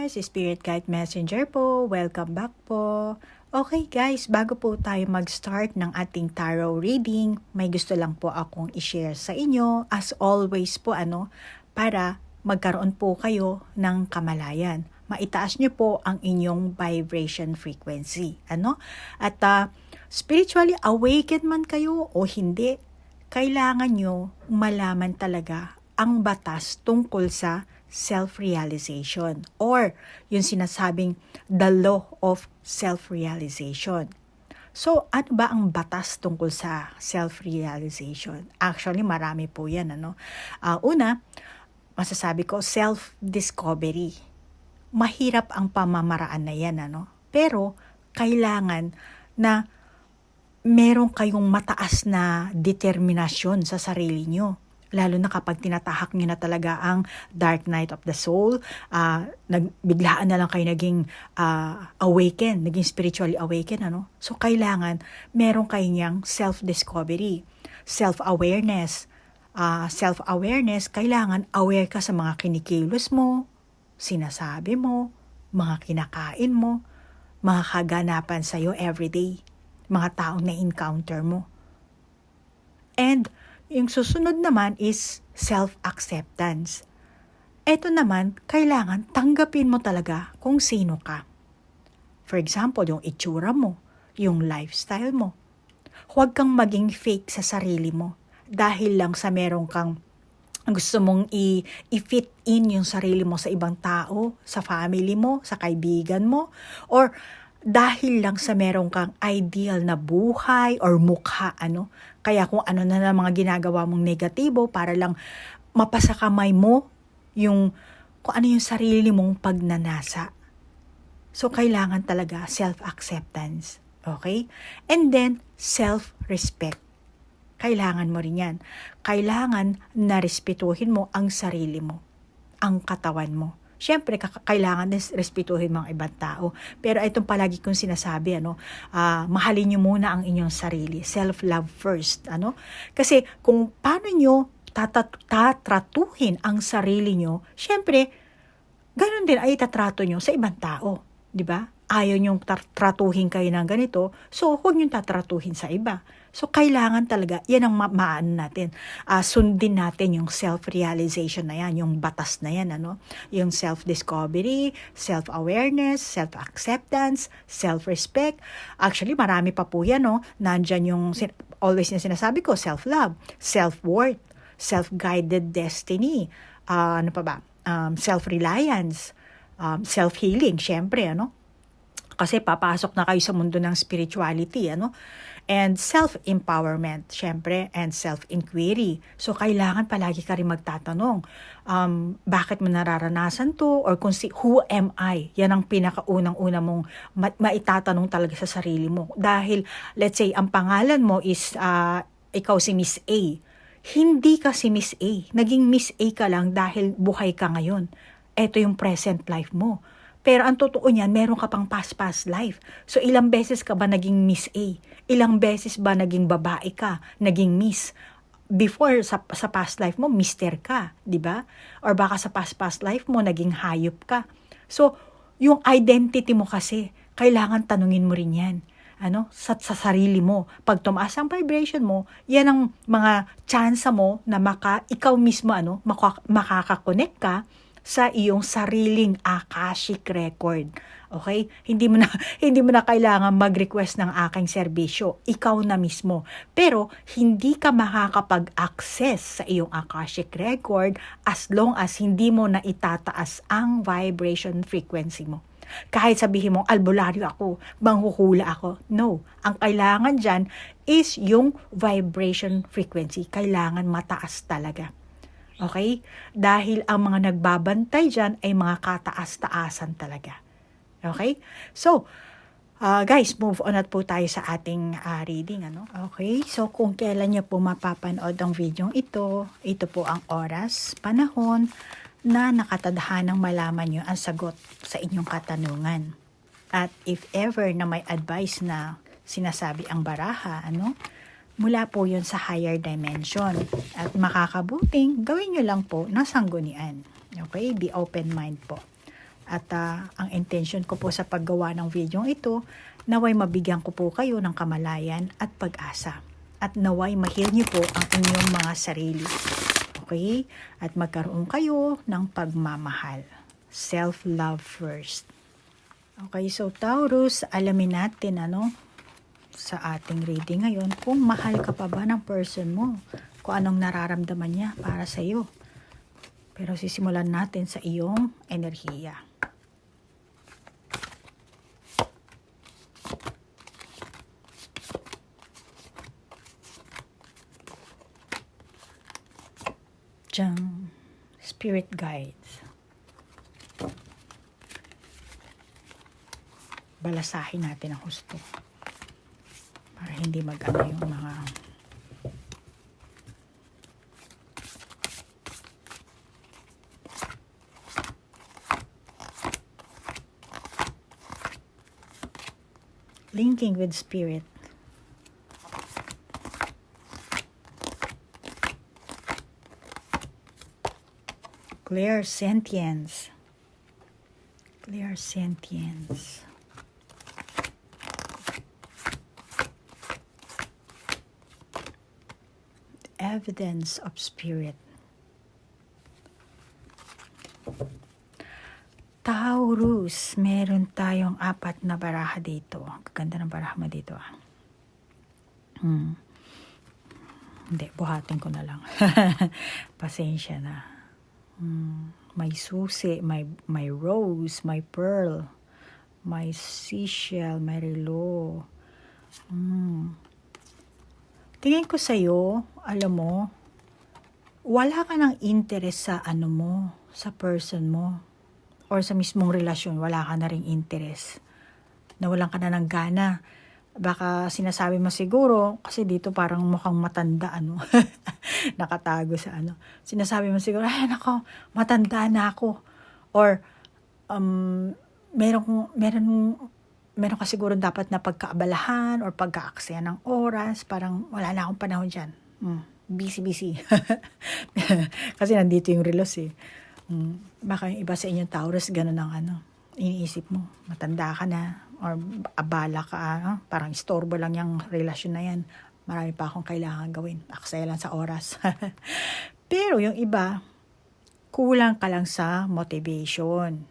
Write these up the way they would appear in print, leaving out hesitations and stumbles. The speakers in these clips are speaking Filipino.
guys, Spirit Guide Messenger po. Welcome back po. Okay guys, bago po tayo mag-start ng ating tarot reading, may gusto lang po akong i-share sa inyo. As always po para magkaroon po kayo ng kamalayan. Maitaas nyo po ang inyong vibration frequency. At spiritually awakened man kayo o hindi, kailangan nyo malaman talaga ang batas tungkol sa self-realization or yung sinasabing the law of self-realization. So, ano ba ang batas tungkol sa self-realization? Actually, marami po yan. Una, masasabi ko, self-discovery. Mahirap ang pamamaraan na yan. Pero, kailangan na meron kayong mataas na determinasyon sa sarili nyo. Lalo na kapag tinatahak nyo na talaga ang dark night of the soul, biglaan na lang kayo naging awaken, naging spiritually awaken. So, kailangan meron kayong self-discovery, self-awareness. Self-awareness, kailangan aware ka sa mga kinikilos mo, sinasabi mo, mga kinakain mo, mga kaganapan sa'yo everyday, mga taong na-encounter mo. And yung susunod naman is self-acceptance. Ito naman, kailangan tanggapin mo talaga kung sino ka. For example, yung itsura mo, yung lifestyle mo. Huwag kang maging fake sa sarili mo dahil lang sa meron kang gusto mong i-fit in yung sarili mo sa ibang tao, sa family mo, sa kaibigan mo, or dahil lang sa meron kang ideal na buhay or mukha, Kaya kung ano na mga ginagawa mong negatibo para lang mapasakamay mo yung kung ano yung sarili mong pagnanasa. So, kailangan talaga self-acceptance. Okay? And then, self-respect. Kailangan mo rin yan. Kailangan na respetuhin mo ang sarili mo, ang katawan mo. Siyempre, kailangan din respetuhin mga ibang tao. Pero itong palagi kong sinasabi, mahalin nyo muna ang inyong sarili. Self-love first. Kasi kung paano nyo tatratuhin ang sarili nyo, siyempre, ganun din ay itatrato nyo sa ibang tao. Diba? Ayaw nyong tratuhin kayo ng ganito, so huwag nyong tatratuhin sa iba. So, kailangan talaga, yan ang maano natin. Sundin natin yung self-realization na yan, yung batas na yan, Yung self-discovery, self-awareness, self-acceptance, self-respect. Actually, marami pa po yan, Nandyan yung, always na sinasabi ko, self-love, self-worth, self-guided destiny, self-reliance, self-healing, syempre, Kasi papasok na kayo sa mundo ng spirituality, And self-empowerment, syempre, and self-inquiry. So, kailangan palagi ka rin magtatanong, bakit mo nararanasan to? Or who am I? Yan ang pinakaunang-una mong maitatanong talaga sa sarili mo. Dahil, let's say, ang pangalan mo is, ikaw si Miss A. Hindi ka si Miss A. Naging Miss A ka lang dahil buhay ka ngayon. Ito yung present life mo. Pero ang totoo niyan, meron ka pang past life. So, ilang beses ka ba naging Miss A? Ilang beses ba naging babae ka? Naging Miss? Before, sa past life mo, Mister ka. Diba? Or baka sa past life mo, naging hayop ka. So, yung identity mo kasi, kailangan tanungin mo rin yan. Sa sarili mo. Pag tumaas ang vibration mo, yan ang mga tsansa mo na ikaw mismo, makakakonect ka sa iyong sariling Akashic record. Okay? Hindi mo na kailangan mag-request ng aking serbisyo. Ikaw na mismo. Pero hindi ka makakapag-access sa iyong Akashic record as long as hindi mo na itataas ang vibration frequency mo. Kahit sabihin mo, albularyo ako, manghuhula ako. No. Ang kailangan dyan is yung vibration frequency. Kailangan mataas talaga. Okay? Dahil ang mga nagbabantay dyan ay mga kataas-taasan talaga. Okay? So, guys, move on at po tayo sa ating reading. Okay? So, kung kailan nyo po mapapanood ang video ito po ang oras, panahon na nakatadhanang malaman nyo ang sagot sa inyong katanungan. At if ever na may advice na sinasabi ang baraha, mula po yun sa higher dimension. At makakabuting, gawin nyo lang po ng sanggunian. Okay? Be open mind po. At ang intention ko po sa paggawa ng video ito, naway mabigyan ko po kayo ng kamalayan at pag-asa. At naway ma-heal niyo po ang inyong mga sarili. Okay? At magkaroon kayo ng pagmamahal. Self-love first. Okay, so Taurus, alamin natin sa ating reading ngayon kung mahal ka pa ba ng person mo, kung anong nararamdaman niya para sa iyo. Pero sisimulan natin sa iyong enerhiya. Diyan, Spirit Guides. Balasahin natin ang husto para hindi mag-ano yung mga linking with spirit. Clear sentience. Clear sentience. Evidence of spirit. Taurus, meron tayong 4 na baraha dito. Ang ganda ng baraha mo dito. Hindi, buhatin ko na lang. Pasensya na. May susi, may rose, may pearl, may seashell, may relo. Tingin ko sa'yo, alam mo, wala ka ng interest sa sa person mo, or sa mismong relasyon, wala ka na ring interest. Nawalan ka na ng gana. Baka sinasabi mo siguro, kasi dito parang mukhang matanda, nakatago sa Sinasabi mo siguro, ay nako, matanda na ako. Or, meron ka siguro dapat na pagkaabalahan or pagkaaksaya ng oras, parang wala na akong panahon dyan. Busy. Kasi nandito yung relos Baka yung iba sa inyong Taurus, ganun ang iniisip mo. Matanda ka na, or abala ka, parang istorbo lang yung relasyon na yan. Marami pa akong kailangan gawin. Aksaya lang sa oras. Pero yung iba, kulang ka lang sa motivation.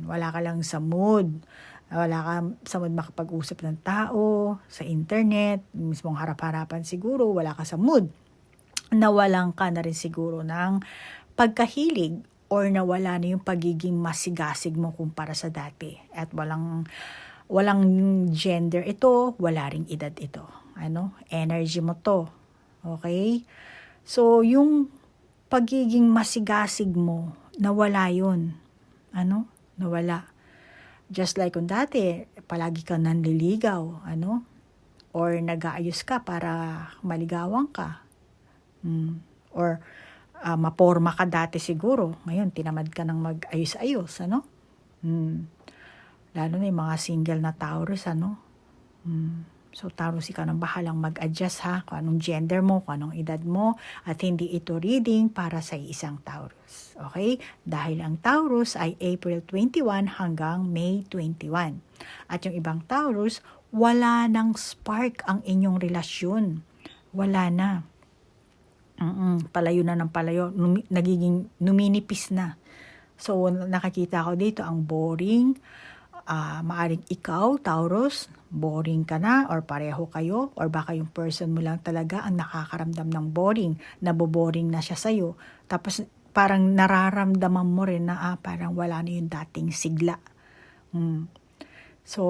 Wala ka lang sa mood. Wala ka sa mood makapag-usap ng tao, sa internet, mismong harap-harapan siguro, wala ka sa mood. Nawalan ka na rin siguro ng pagkahilig or nawala na yung pagiging masigasig mo kumpara sa dati. At walang gender ito, wala ring edad ito. Energy mo to. Okay? So, yung pagiging masigasig mo, nawala yun. Nawala. Just like kung dati, palagi kang nanliligaw, or nag-aayos ka para maligawan ka. Or maporma ka dati siguro. Ngayon, tinamad ka ng mag-ayos-ayos, Lalo na yung mga single na Taurus, So, Taurus, ikaw nang bahalang mag-adjust kung anong gender mo, kung anong edad mo, at hindi ito reading para sa isang Taurus. Okay? Dahil ang Taurus ay April 21 hanggang May 21. At yung ibang Taurus, wala nang spark ang inyong relasyon. Wala na. Palayo na ng palayo. Nagiging numinipis na. So, nakakita ko dito ang boring. Maaring ikaw, Taurus, boring ka na or pareho kayo or baka yung person mo lang talaga ang nakakaramdam ng boring, naboboring na siya sa'yo. Tapos parang nararamdaman mo rin na parang wala na yung dating sigla. So,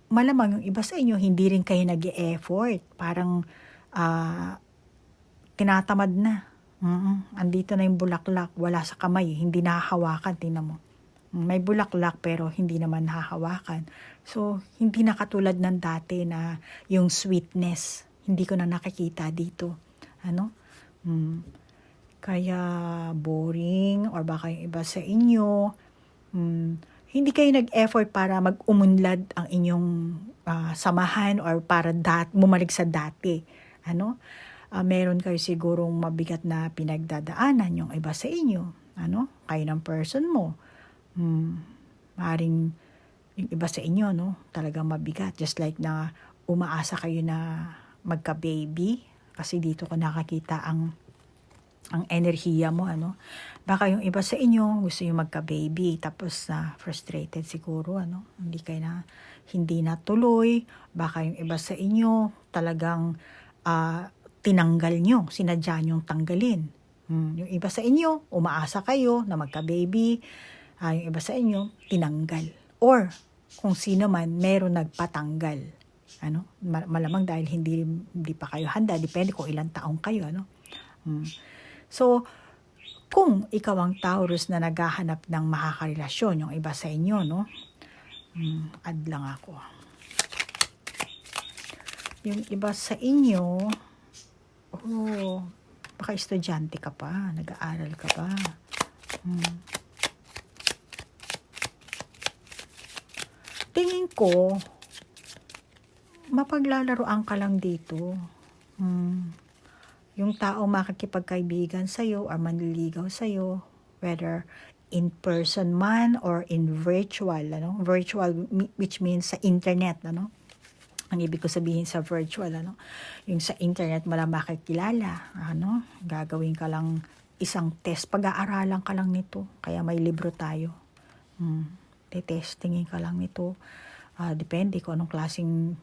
malamang yung iba sa inyo, hindi rin kayo nag-e-effort. Parang tinatamad na. Andito na yung bulaklak, wala sa kamay, hindi nahahawakan, tingnan mo. May bulaklak pero hindi naman hahawakan. So, hindi na katulad ng dati na yung sweetness. Hindi ko na nakikita dito. Kaya boring or baka yung iba sa inyo, hindi kayo nag-effort para mag-umunlad ang inyong samahan or para bumalik sa dati. Meron kayo sigurong mabigat na pinagdadaanan yung iba sa inyo. Kayo ng person mo. Maring yung iba sa inyo, no, talagang mabigat. Just like na umaasa kayo na magka-baby. Kasi dito ko nakakita ang enerhiya mo, ano. Baka yung iba sa inyo gusto yung magka-baby, tapos na frustrated siguro, ano. Hindi natuloy. Baka yung iba sa inyo talagang tinanggal nyo, sinadya nyong tanggalin. Yung iba sa inyo, umaasa kayo na magka-baby. Yung iba sa inyo, tinanggal. Or, kung sino man, meron nagpatanggal. Ano? Malamang dahil hindi pa kayo handa. Depende kung ilang taong kayo. Ano? So, kung ikaw ang Taurus na naghahanap ng makakarelasyon, yung iba sa inyo, no? Add lang ako. Yung iba sa inyo, baka estudyante ka pa, nag-aaral ka pa. Tingin ko, mapaglalaroan ka lang dito. Yung tao makikipagkaibigan sa'yo or manliligaw sa'yo, whether in person man or in virtual, ano? Virtual, which means sa internet, ano? Ang ibig ko sabihin sa virtual, ano? Yung sa internet mo lang makikilala, ano? Gagawin ka lang isang test, pag-aaralan ka lang nito, kaya may libro tayo. Testingin ka lang nito. Depende kung anong klaseng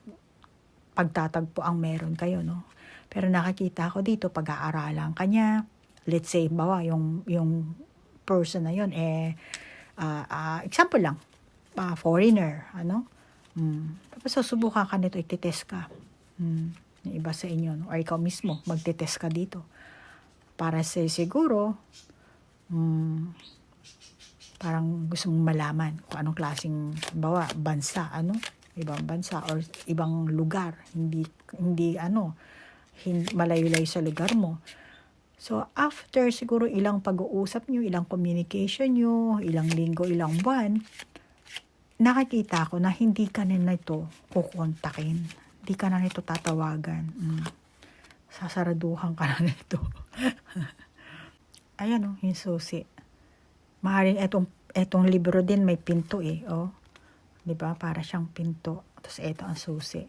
pagtatagpo ang meron kayo, no? Pero nakakita ko dito, pag-aaralan ka niya, let's say, bawa, yung person na yun, example lang, foreigner, ano? Tapos susubukan ka nito, ititest ka. Yung iba sa inyo, no? Or ikaw mismo, magtitest ka dito. Para siguro, parang gusto mong malaman kung anong klaseng, bawa, bansa, ano? Ibang bansa or ibang lugar, hindi malayo-layo sa lugar mo. So, after siguro ilang pag-uusap nyo, ilang communication nyo, ilang linggo, ilang buwan, nakikita ko na hindi ka na nito kukontakin. Hindi ka na nito tatawagan. Sasaraduhan ka na nito. Ayan, yung susi. Maaaring etong libro din may pinto oh. 'Di ba? Para siyang pinto. Tapos eto ang susi.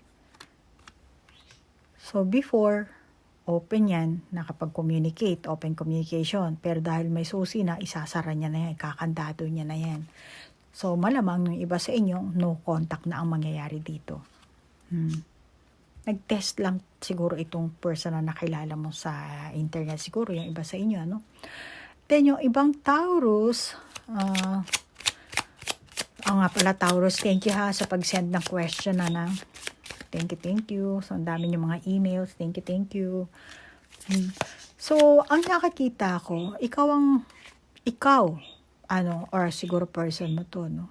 So, before, open yan, nakapag-communicate, open communication. Pero dahil may susi na, isasara niya na yan, kakandado niya na yan. So, malamang yung iba sa inyo, no contact na ang mangyayari dito. Nag-test lang siguro itong person na nakilala mo sa internet. Siguro yung iba sa inyo, ano? Then, yung ibang Taurus, nga pala Taurus, thank you ha sa pag-send ng question na. Thank you. So, ang dami yung mga emails. Thank you. So, ang nakakita ko, or siguro person mo to, no?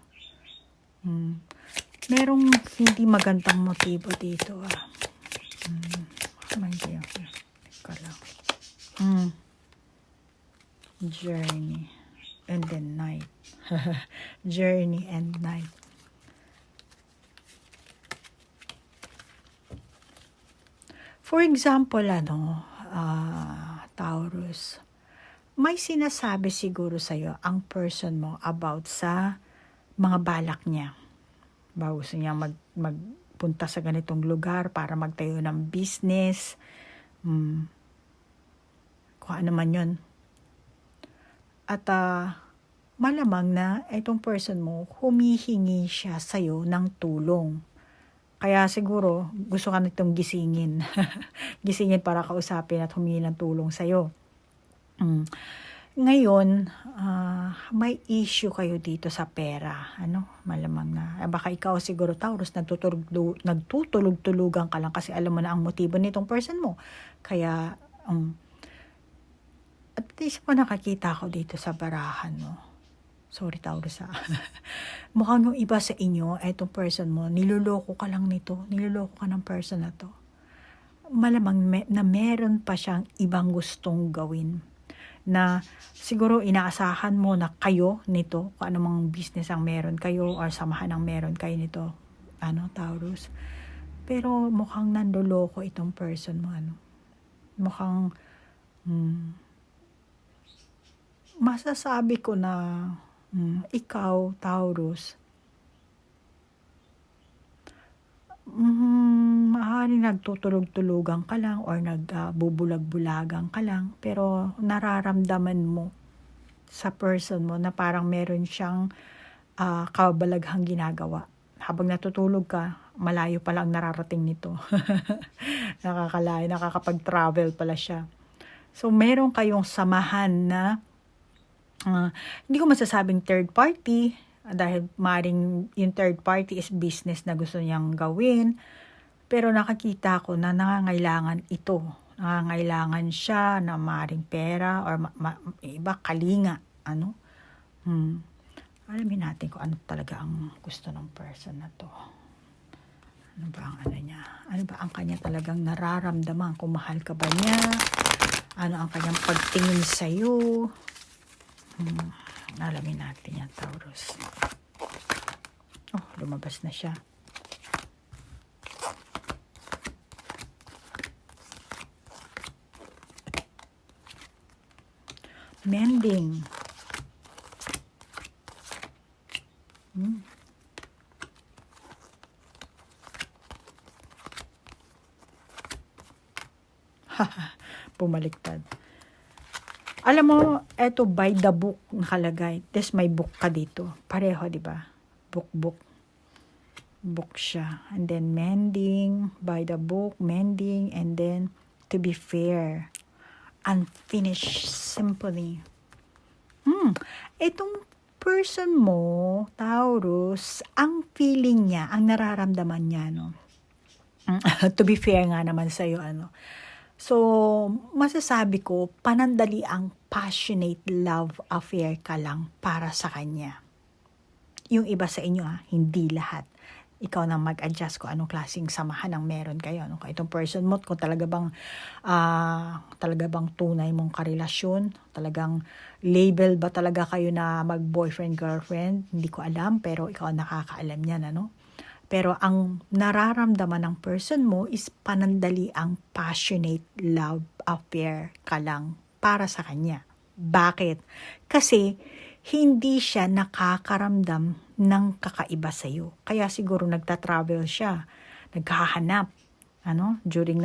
Merong hindi magandang motibo dito, Journey and then night. Journey and night. For example, Taurus, may sinasabi siguro sa'yo ang person mo about sa mga balak niya. Gusto niya magpunta sa ganitong lugar para magtayo ng business. Kung ano man yun. At malamang na itong person mo, humihingi siya sa'yo ng tulong. Kaya siguro, gusto ka nitong gisingin. Gisingin para kausapin at humingi ng tulong sa'yo. Ngayon, may issue kayo dito sa pera. Malamang na. Baka ikaw siguro, Taurus, nagtutulog-tulugan ka lang kasi alam mo na ang motibo nitong person mo. Kaya, at least mo nakakita ko dito sa barahan, no? Sorry, Taurus, mukhang yung iba sa inyo, etong person mo, niloloko ka lang nito, niloloko ka ng person na to. Malamang na meron pa siyang ibang gustong gawin. Na siguro inaasahan mo na kayo nito, kung anumang business ang meron kayo or samahan ang meron kayo nito, Taurus. Pero mukhang nandoloko itong person mo, Mukhang, masasabi ko na, ikaw, Taurus, maaaring nagtutulog-tulugan ka lang or nagbubulag-bulagan ka lang, pero nararamdaman mo sa person mo na parang meron siyang kabalaghang ginagawa. Habang natutulog ka, malayo pala ang nararating nito. Nakakalayo, nakakapag-travel pala siya. So, meron kayong samahan na hindi ko masasabing third party, dahil maring yung third party is business na gusto niyang gawin. Pero nakakita ko na nangangailangan ito. Nangangailangan siya na maring pera or iba kalinga. Ano? Alamin natin kung ano talaga ang gusto ng person na to. Ano ba ang ano niya? Ano ba ang kanya talagang nararamdaman? Kung mahal ka ba niya? Ano ang kanyang pagtingin sa'yo? Alamin natin yan, Taurus. Oh, lumabas na siya. Mending. Pumaliktad. Alam mo, eto by the book nakalagay. This may book ka dito. Pareho, di ba? Book. Book siya. And then mending, by the book, mending, and then to be fair. Unfinished symphony. Itong person mo, Taurus, ang feeling niya, ang nararamdaman niya, no? To be fair nga naman sa'yo, ano? So, masasabi ko, panandali ang passionate love affair ka lang para sa kanya. Yung iba sa inyo, hindi lahat. Ikaw na mag-adjust kung anong klaseng samahan ang meron kayo. Ano? Kung itong person mo, kung talaga bang tunay mong karelasyon, talagang label ba talaga kayo na mag-boyfriend, girlfriend, hindi ko alam, pero ikaw ang nakakaalam yan, ano? Pero ang nararamdaman ng person mo is panandali ang passionate love affair ka lang para sa kanya. Bakit? Kasi hindi siya nakakaramdam ng kakaiba sa iyo. Kaya siguro nagta-travel siya, naghahanap, during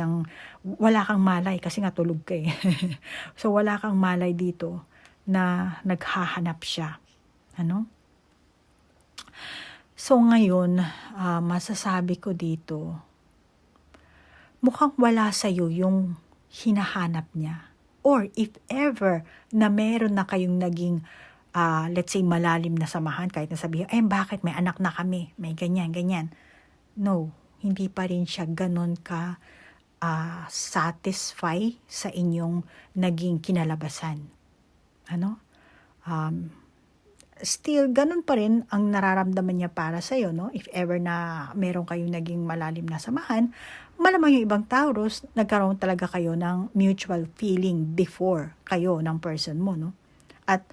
wala kang malay kasi nga tulog ka eh. So wala kang malay dito na naghahanap siya. So ngayon, masasabi ko dito, mukhang wala sa'yo yung hinahanap niya. Or if ever na meron na kayong naging, let's say malalim na samahan, kahit nasabihin, bakit may anak na kami, may ganyan. No, hindi pa rin siya ganun ka satisfy sa inyong naging kinalabasan. Still, ganun pa rin ang nararamdaman niya para sa'yo, no? If ever na meron kayong naging malalim na samahan, malamang yung ibang Taurus, nagkaroon talaga kayo ng mutual feeling before kayo ng person mo, no? At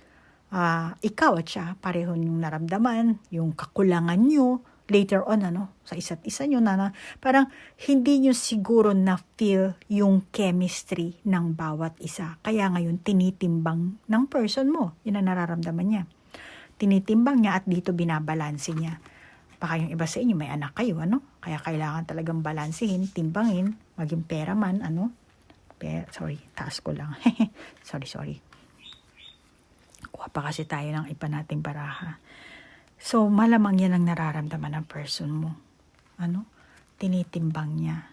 ikaw at siya, pareho yung naramdaman, yung kakulangan nyo, later on, sa isa't isa nyo na parang hindi nyo siguro na-feel yung chemistry ng bawat isa. Kaya ngayon, tinitimbang ng person mo, yun ang nararamdaman niya. Tinitimbang niya at dito binabalanse niya. Baka yung iba sa inyo may anak kayo, Kaya kailangan talagang balansehin, timbangin, maging pera man, sorry, taas ko lang. sorry. Kuha pa kasi tayo ng iba nating baraha. So, malamang yan ang nararamdaman ng person mo. Tinitimbang niya.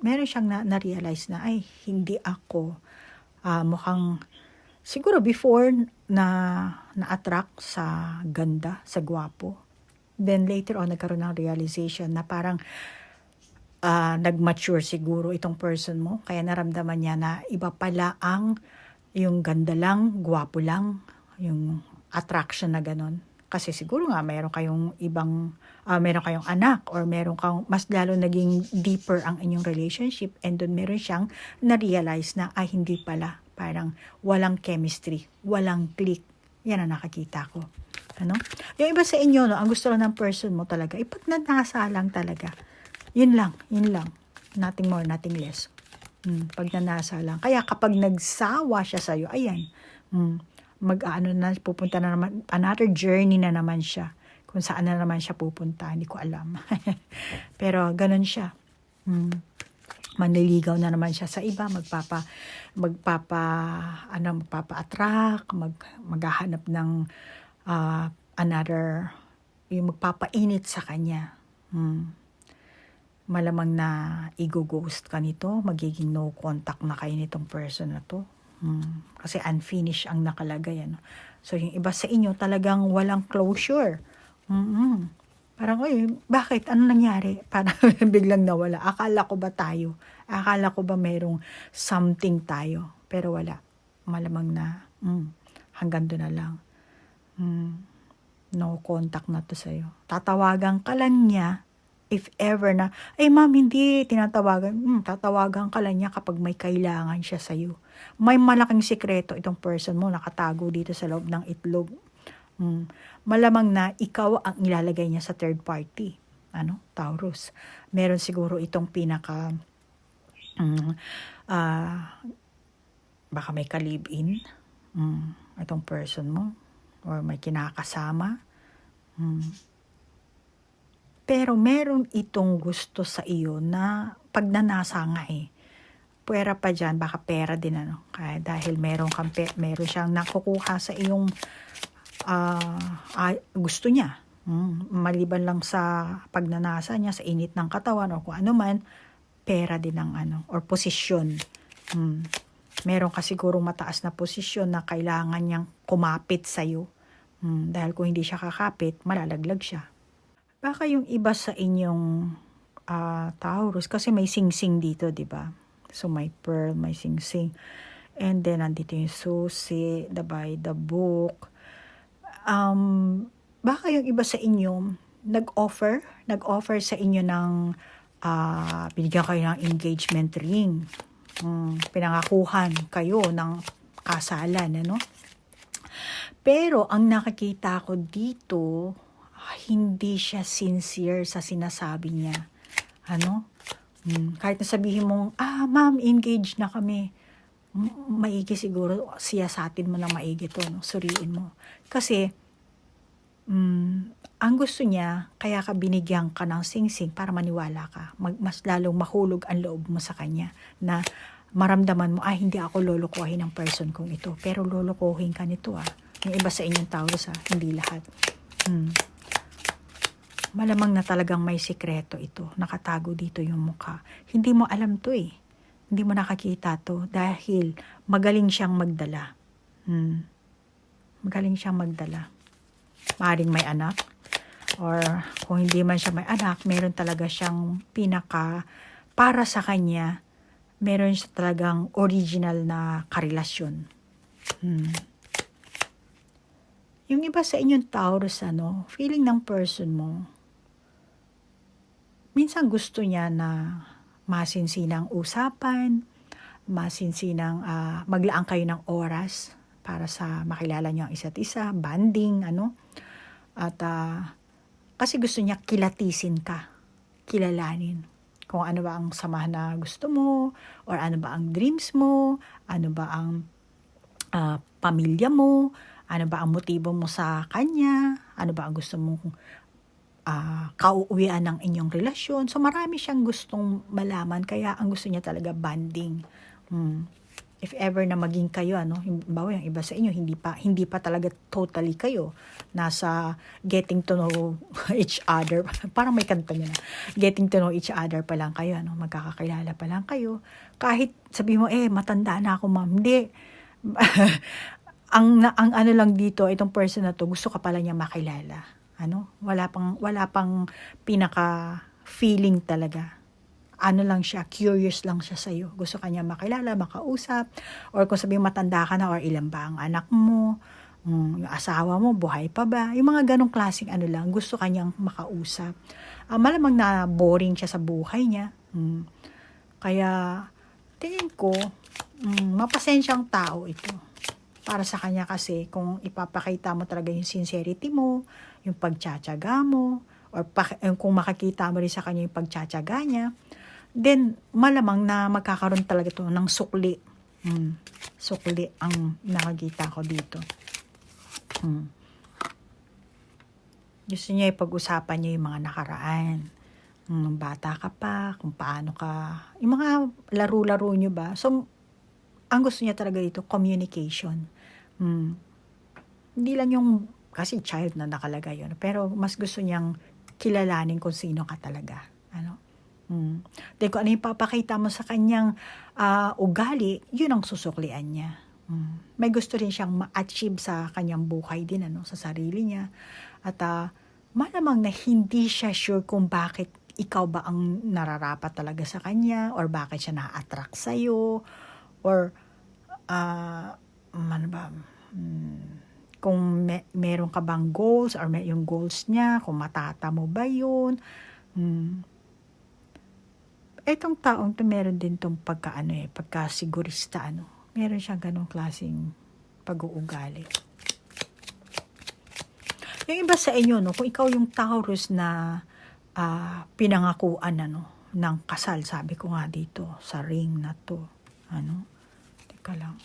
Meron siyang na-realize na, hindi ako mukhang siguro before na-attract sa ganda, sa gwapo. Then later on, nagkaroon ng realization na parang nag-mature siguro itong person mo. Kaya naramdaman niya na iba pala yung ganda lang, gwapo lang, yung attraction na ganon. Kasi siguro nga meron kayong anak or meron kang mas lalo naging deeper ang inyong relationship and doon meron siyang na-realize na hindi pala. Parang walang chemistry, walang click. Yan ang nakakita ko. Yung iba sa inyo, ang gusto lang ng person mo talaga, pag nanasa lang talaga. Yun lang. Nothing more, nothing less. Pag nanasa lang. Kaya kapag nagsawa siya sa'yo, ayan, pupunta na naman, another journey na naman siya. Kung saan na naman siya pupunta, hindi ko alam. Pero ganun siya. Manliligaw na naman siya sa iba, magpapa-attract, maghahanap ng another, yung magpapainit sa kanya. Malamang na i-ghost ka nito, magiging no contact na kayo nitong person na to. Kasi unfinished ang nakalagay. Ano? So yung iba sa inyo talagang walang closure. Parang, bakit? Ano nangyari? Parang biglang nawala. Akala ko ba tayo? Akala ko ba merong something tayo? Pero wala. Malamang na hanggang doon na lang. No contact na to sa'yo. Tatawagan ka lang niya if ever na, ma'am, hindi tinatawagan. Tatawagan ka lang niya kapag may kailangan siya sa'yo. May malaking sikreto itong person mo nakatago dito sa loob ng itlog. Malamang na ikaw ang ilalagay niya sa third party. Taurus. Meron siguro itong pinaka baka may ka-live-in itong person mo or may kinakasama. Pero meron itong gusto sa iyo na pagnanasa nga Pwera pa dyan, baka pera din Kaya dahil meron siyang nakukuha sa iyong gusto niya. Maliban lang sa pagnanasa niya, sa init ng katawan o kung ano man, pera din or posisyon. Meron ka sigurong mataas na posisyon na kailangan niyang kumapit sa'yo. Dahil kung hindi siya kakapit, malalaglag siya. Baka yung iba sa inyong Taurus, kasi may sing-sing dito, di ba? So may pearl, may sing-sing. And then, nandito yung susi, the book. Baka yung iba sa inyo, nag-offer sa inyo ng, binigyan kayo ng engagement ring. Pinangakuhan kayo ng kasalan, Pero, ang nakikita ko dito, hindi siya sincere sa sinasabi niya. Kahit nasabihin mong, ma'am, engaged na kami. Maigi siguro, siyasatin mo na maigi to, suriin mo. Kasi, ang gusto niya, kaya ka binigyan ka ng sing-sing para maniwala ka. Mas lalong mahulog ang loob mo sa kanya na maramdaman mo, hindi ako lolokohin ng person kong ito. Pero lolokohin ka nito Yung iba sa inyong Taurus hindi lahat. Malamang na talagang may sikreto ito. Nakatago dito yung mukha. Hindi mo alam to Hindi mo nakakita to dahil magaling siyang magdala. Magaling siyang magdala. Maaaring may anak. Or kung hindi man siya may anak, meron talaga siyang para sa kanya, meron siya talagang original na karelasyon. Yung iba sa inyong Taurus, feeling ng person mo, minsan gusto niya na masinsinang usapan, masinsinang maglaan kayo ng oras para sa makilala niyo ang isa't isa, bonding, At kasi gusto niya kilatisin ka, kilalanin. Kung ano ba ang samahan na gusto mo, or ano ba ang dreams mo, ano ba ang pamilya mo, ano ba ang motibo mo sa kanya, ano ba ang gusto mong kauuwian ng inyong relasyon. So marami siyang gustong malaman, kaya ang gusto niya talaga bonding. If ever na maging kayo, yung iba sa inyo, hindi pa talaga totally kayo. Nasa getting to know each other. Parang may kanta niya na. Getting to know each other pa lang kayo, magkakakilala pa lang kayo. Kahit sabi mo, matanda na ako, ma'am. Hindi. ang ano lang dito, itong person na to, gusto ka pala niya makilala. Wala pang pinaka feeling talaga. Lang siya, curious lang siya sa'yo. Gusto kanya makilala, makausap, or kung sabihin matanda ka na, or ilan ba ang anak mo, yung asawa mo, buhay pa ba? Yung mga ganong klaseng lang, gusto kanyang makausap. Malamang na boring siya sa buhay niya. Kaya, tingin ko, mapasensyang tao ito. Para sa kanya kasi, kung ipapakita mo talaga yung sincerity mo, yung pagtsatsaga mo, or kung makikita mo rin sa kanya yung pagtsatsaga niya, then malamang na magkakaroon talaga ito ng sukli. Sukli ang nakikita ko dito. Gusto niya ipag-usapan niya yung mga nakaraan. Bata ka pa, kung paano ka, yung mga laro-laro niyo ba. So, ang gusto niya talaga dito, communication. Hindi lang yung, kasi child na nakalagay yun, pero mas gusto niyang kilalanin kung sino ka talaga. Then kung ano yung papakita mo sa kanyang ugali, yun ang susuklian niya. May gusto rin siyang ma-achieve sa kanyang buhay din, sa sarili niya. At malamang na hindi siya sure kung bakit ikaw ba ang nararapat talaga sa kanya, or bakit siya na-attract sa'yo, or ano ba, kung meron ka bang goals, or yung goals niya, kung matata mo ba yun. Etong taong to meron din tong pagkasigurista, meron siyang ganong klaseng pag-uugali. Yung iba sa inyo, kung ikaw yung Taurus na pinangakuan ng kasal, sabi ko nga dito sa ring na to, teka lang.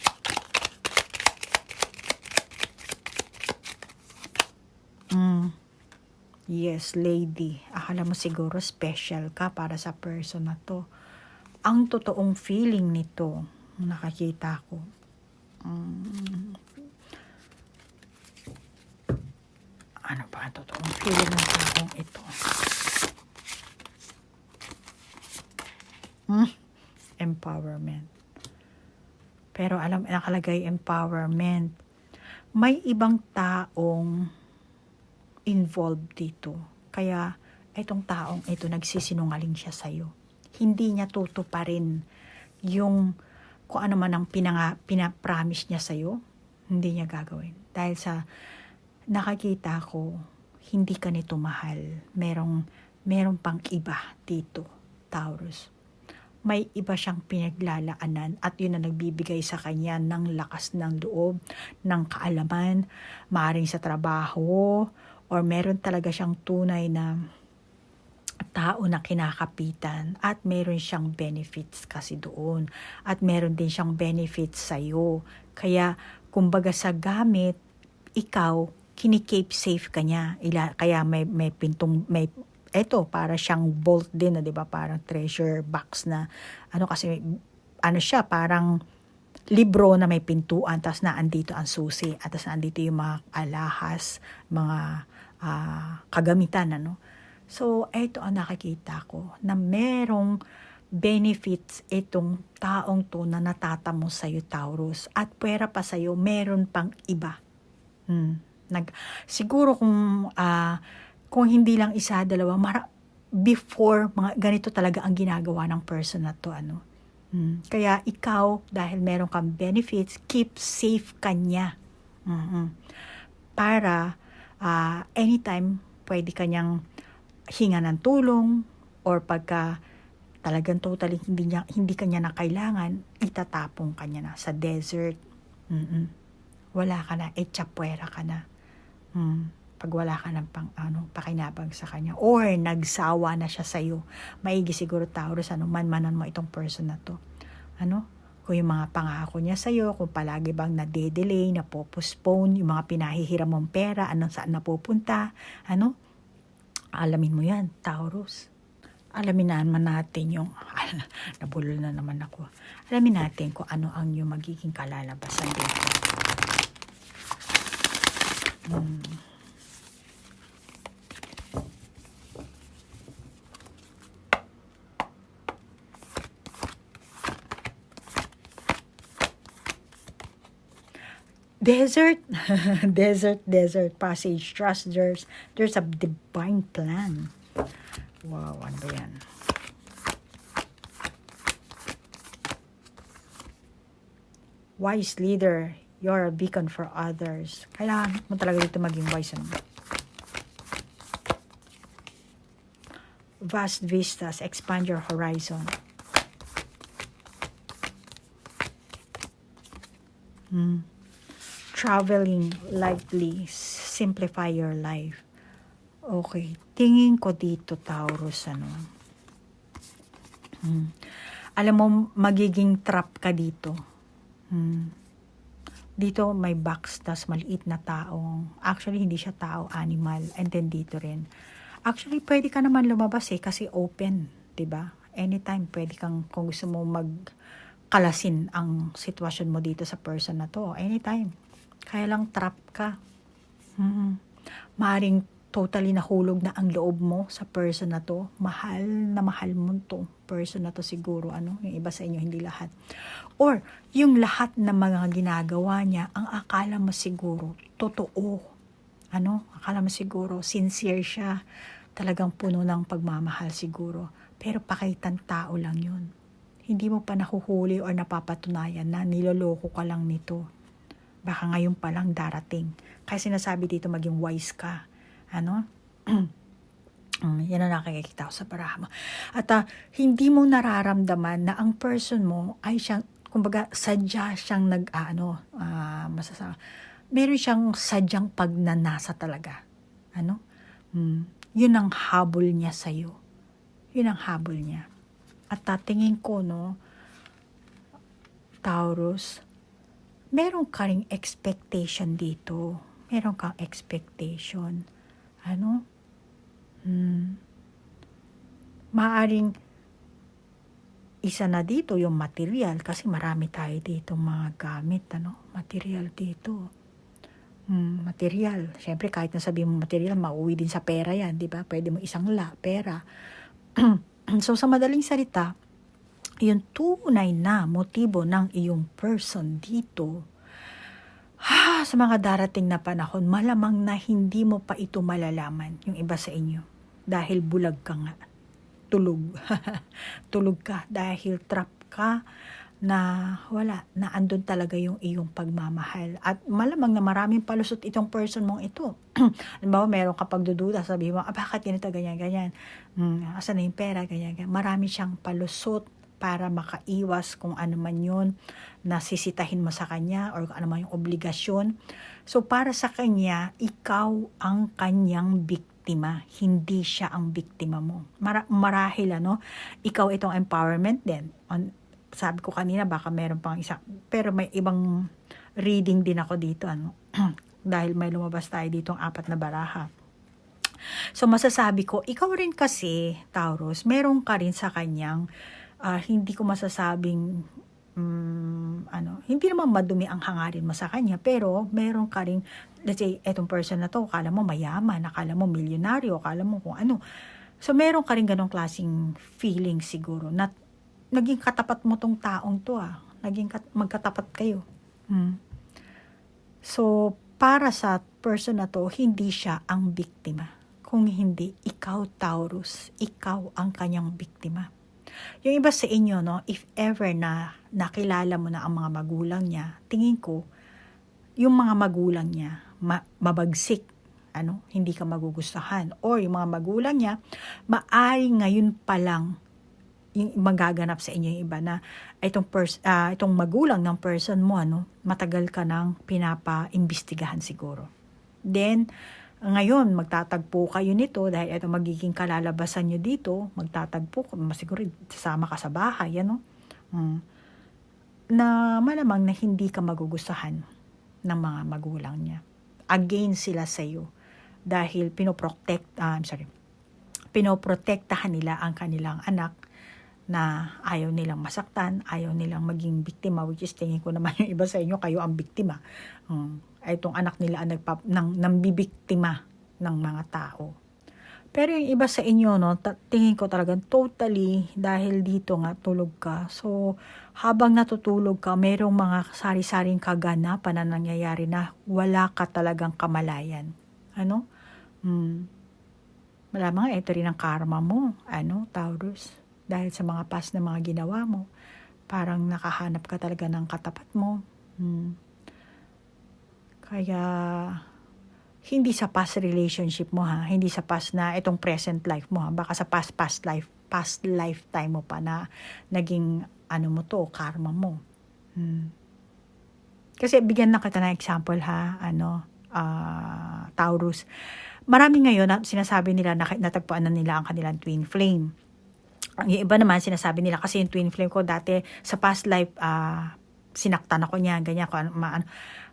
Yes, lady. Akala mo siguro special ka para sa person na to. Ang totoong feeling nito, nakakita ko. Ano ba ang totoong feeling ng taong ito? Empowerment. Pero nakalagay empowerment. May ibang taong involved dito. Kaya, itong taong ito, nagsisinungaling siya sa'yo. Hindi niya tutuparin yung kung ano man ang pinapromise niya sa'yo, hindi niya gagawin. Dahil sa nakakita ko, hindi ka nito mahal. Merong pang iba dito, Taurus. May iba siyang pinaglalaanan at yun na nagbibigay sa kanya ng lakas ng loob, ng kaalaman, maaaring sa trabaho, or meron talaga siyang tunay na tao na kinakapitan at meron siyang benefits kasi doon at meron din siyang benefits sa'yo. Kaya kumbaga sa gamit, ikaw, kinikeep safe ka niya. Kaya may pintong, eto, para siyang bolt din, di ba? Parang treasure box na, kasi, siya, parang libro na may pintuan, tapos naandito ang susi, at tapos naandito yung mga alahas, mga kagamitan, So, eto ang nakikita ko, na merong benefits itong taong to na natatamo sa'yo, Taurus, at pwera pa sa'yo, meron pang iba. Siguro kung hindi lang isa, dalawa, before, mga ganito talaga ang ginagawa ng person na to, Kaya ikaw, dahil meron kang benefits, keep safe ka niya. Para, anytime, pwede kanyang hinga ng tulong, or pagka talagang totally hindi kanya na kailangan, itatapong kanya na sa desert. Wala ka na, etchapwera ka na. Pag wala ka ng pakinabang sa kanya, or nagsawa na siya sa'yo, maigi siguro, Taurus, manmanan mo itong person na to. Kung yung mga pangako niya sa'yo, kung palagi bang nade-delay, napopostpone, yung mga pinahihiram mong pera, saan napupunta, alamin mo yan, Taurus. Alamin naman natin yung, nabulol na naman ako. Alamin natin kung ano ang yung magiging kalalabasan dito. Desert, desert passage, trust there's a divine plan. Wow, ano ba yan? Wise leader, you're a beacon for others. Kailangan mo talaga dito maging wise. Vast vistas, expand your horizon. Traveling lightly, simplify your life. Okay, tingin ko dito, Taurus, alam mo, magiging trap ka dito. Dito may box, tas maliit na taong, actually hindi siya tao, animal, and then dito rin. Actually, pwede ka naman lumabas kasi open, 'di ba? Anytime, pwede kang, kung gusto mo magkalasin ang sitwasyon mo dito sa person na to, anytime. Kaya lang trap ka. Maaring totally nahulog na ang loob mo sa person na to. Mahal na mahal mo to person na to siguro, yung iba sa inyo, hindi lahat. Or, yung lahat na mga ginagawa niya, ang akala mo siguro, totoo. Akala mo siguro, sincere siya. Talagang puno ng pagmamahal siguro. Pero pakitang tao lang yun. Hindi mo pa nahuhuli or napapatunayan na niloloko ka lang nito. Baka ngayon pa lang darating. Kaya sinasabi dito, maging wise ka. Yan ang nakikita ko sa baraha mo. At hindi mo nararamdaman na ang person mo ay siyang, kumbaga, sadya siyang meron siyang sadyang pagnanasa talaga. Yun ang habol niya sa'yo. Yun ang habol niya. At tingin ko, Taurus, meron ka ring expectation dito. Meron kang expectation. Maaring isa na dito yung material, kasi marami tayo dito mga gamit, material dito. Material. Siyempre, kahit nasabihin mo material, mauwi din sa pera yan, di ba? Pwede mo isang pera. So, sa madaling salita, yung tunay na motibo ng iyong person dito, sa mga darating na panahon, malamang na hindi mo pa ito malalaman, yung iba sa inyo. Dahil bulag ka nga. Tulog. Tulog ka dahil trap ka na wala, na andun talaga yung iyong pagmamahal. At malamang na maraming palusot itong person mong ito. Halimbawa, meron ka pagdududa, sabi mo, bakit ganito, ganyan. Asan na yung pera, ganyan. Marami siyang palusot para makaiwas kung ano man yun na sisitahin mo sa kanya or kung ano man yung obligasyon. So, para sa kanya, ikaw ang kanyang biktima. Hindi siya ang biktima mo. Marahil, ikaw itong empowerment din. Sabi ko kanina, baka meron pang isa. Pero may ibang reading din ako dito, dahil may lumabas tayo dito ang 4 na baraha. So, masasabi ko, ikaw rin kasi, Taurus, meron ka rin sa kanyang hindi ko masasabing hindi naman madumi ang hangarin mo sa kanya, pero meron ka rin, let's say, etong person na to, akala mo mayaman, akala mo milyonaryo, akala mo kung ano. So, meron ka rin ganong klaseng feeling siguro, na naging katapat mo tong taong to, magkatapat kayo. So, para sa person na to, hindi siya ang biktima. Kung hindi, ikaw, Taurus, ikaw ang kanyang biktima. Yung iba sa inyo, if ever na nakilala mo na ang mga magulang niya, tingin ko, yung mga magulang niya, mabagsik, hindi ka magugustuhan. Or yung mga magulang niya, maaring ngayon pa lang, yung magaganap sa inyo yung iba na, itong magulang ng person mo, matagal ka nang pinapa-imbestigahan siguro. Then, ngayon, magtatagpo kayo nito dahil ito magiging kalalabasan nyo dito, magtatagpo, siguro sasama ka sa bahay, na malamang na hindi ka magugustuhan ng mga magulang niya. Against sila sa iyo dahil pinoprotektahan nila ang kanilang anak na ayaw nilang masaktan, ayaw nilang maging biktima, which is tingin ko naman yung iba sa inyo, kayo ang biktima. Itong anak nila ang nambibiktima ng mga tao. Pero yung iba sa inyo, tingin ko talagang totally, dahil dito nga tulog ka. So, habang natutulog ka, merong mga sari-saring kaganapan na nangyayari na wala ka talagang kamalayan. Malamang ito rin ang karma mo, Taurus. Dahil sa mga past na mga ginawa mo, parang nakahanap ka talaga ng katapat mo. Kaya, hindi sa past relationship mo hindi sa past na itong present life mo baka sa past lifetime mo pa na naging karma mo. Kasi bigyan na kita ng example Taurus. Marami ngayon sinasabi nila na natagpuan na nila ang kanilang twin flame. Ang iba naman sinasabi nila kasi yung twin flame ko dati sa past life sinaktan ako niya, ganyan,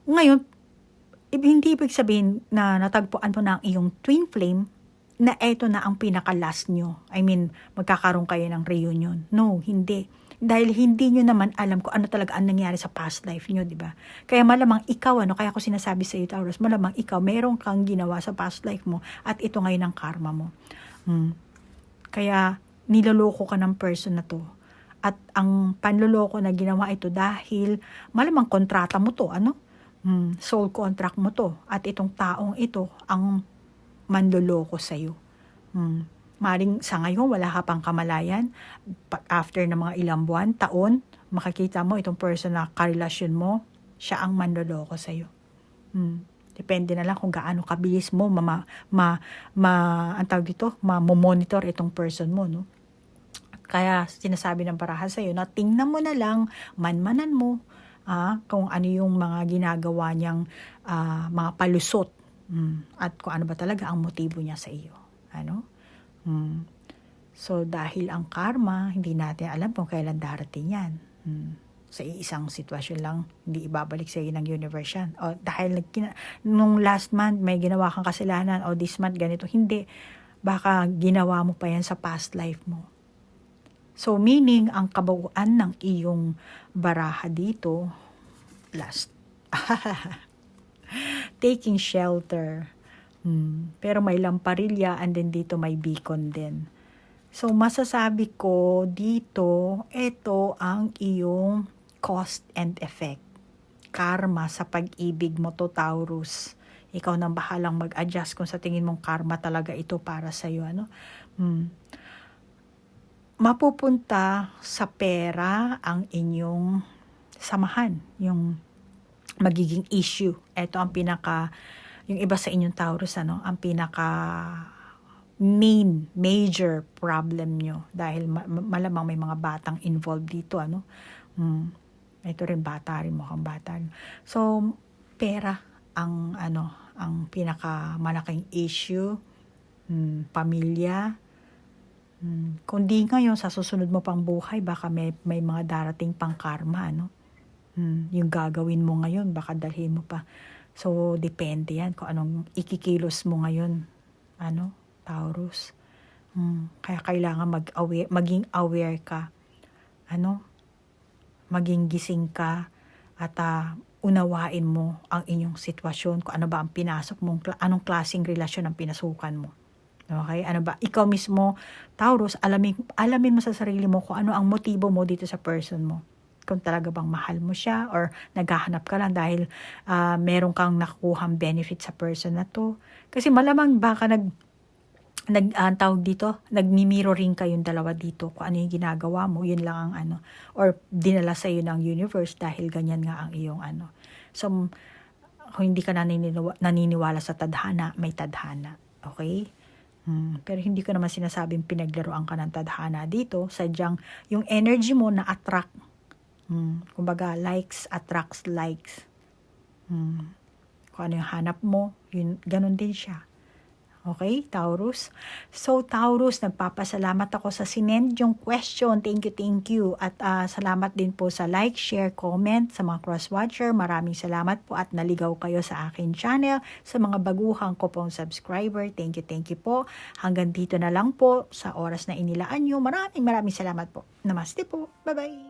Ngayon, hindi ibig sabihin na natagpuan mo na ang iyong twin flame na eto na ang pinaka-last nyo. I mean, magkakaroon kayo ng reunion. No, hindi. Dahil hindi nyo naman alam kung ano talaga ang nangyari sa past life nyo, di ba? Kaya malamang ikaw, kaya ko sinasabi sa iyo, Taurus, malamang ikaw, meron kang ginawa sa past life mo at ito ngayon ang karma mo. Kaya niloloko ka ng person na to. At ang panloloko na ginawa ito dahil malamang kontrata mo to, soul contract mo to. At itong taong ito ang manloloko sa'yo. Maring sa ngayon, wala ka pang kamalayan. After ng mga ilang buwan, taon, makikita mo itong person na karelasyon mo, siya ang manloloko sa'yo. Depende na lang kung gaano kabilis mo monitor itong person mo, no? Kaya sinasabi ng baraha sa'yo na tingnan mo na lang, manmanan mo, kung ano yung mga ginagawa niyang mga palusot. At kung ano ba talaga ang motibo niya sa iyo. So, dahil ang karma, hindi natin alam kung kailan darating yan. Sa isang sitwasyon lang, hindi ibabalik sa iyo ng universe yan. O, dahil nung last month, may ginawa kang kasalanan, o this month, ganito. Hindi. Baka ginawa mo pa yan sa past life mo. So, meaning, ang kabuuan ng iyong baraha dito, last. Taking shelter. Pero may lamparilla and then dito may beacon din. So, masasabi ko dito, ito ang iyong cause and effect. Karma sa pag-ibig mo to, Taurus. Ikaw nang bahalang mag-adjust kung sa tingin mong karma talaga ito para sa'yo. Mapupunta sa pera ang inyong samahan, yung magiging issue. Ito ang yung iba sa inyong Taurus, ang major problem nyo. Dahil malamang may mga batang involved dito, Ito rin bata rin, mukhang bata rin. So, pera ang pinakamalaking issue, pamilya. Kung di ngayon, sa susunod mo pang buhay, baka may mga darating pang karma, yung gagawin mo ngayon, baka dalhin mo pa. So, depende yan kung anong ikikilos mo ngayon, Taurus. Kaya kailangan maging aware ka, maging gising ka, at unawain mo ang inyong sitwasyon, kung ano ba ang pinasok mo, anong klaseng relasyon ang pinasukan mo. Okay? Ano ba? Ikaw mismo, Taurus, alamin mo sa sarili mo kung ano ang motibo mo dito sa person mo. Kung talaga bang mahal mo siya or naghahanap ka lang dahil meron kang nakukuhang benefit sa person na to. Kasi malamang baka tawag dito, nagmi-mirroring kayong dalawa dito kung ano yung ginagawa mo, yun lang ang or dinala sa iyo ng universe dahil ganyan nga ang iyong So, kung hindi ka naniniwala sa tadhana, may tadhana. Okay? Pero hindi ko naman sinasabing pinaglaruan ka ng tadhana dito. Sadyang yung energy mo na-attract. Kumbaga, likes attracts likes. Kung ano yung hanap mo, yun, ganun din siya. Okay, Taurus? So, Taurus, nagpapasalamat ako sa sinend yung question. Thank you. At salamat din po sa like, share, comment sa mga cross-watcher. Maraming salamat po at naligaw kayo sa akin channel. Sa mga baguhang ko pong subscriber, thank you po. Hanggang dito na lang po sa oras na inilaan nyo. Maraming salamat po. Namaste po. Bye-bye.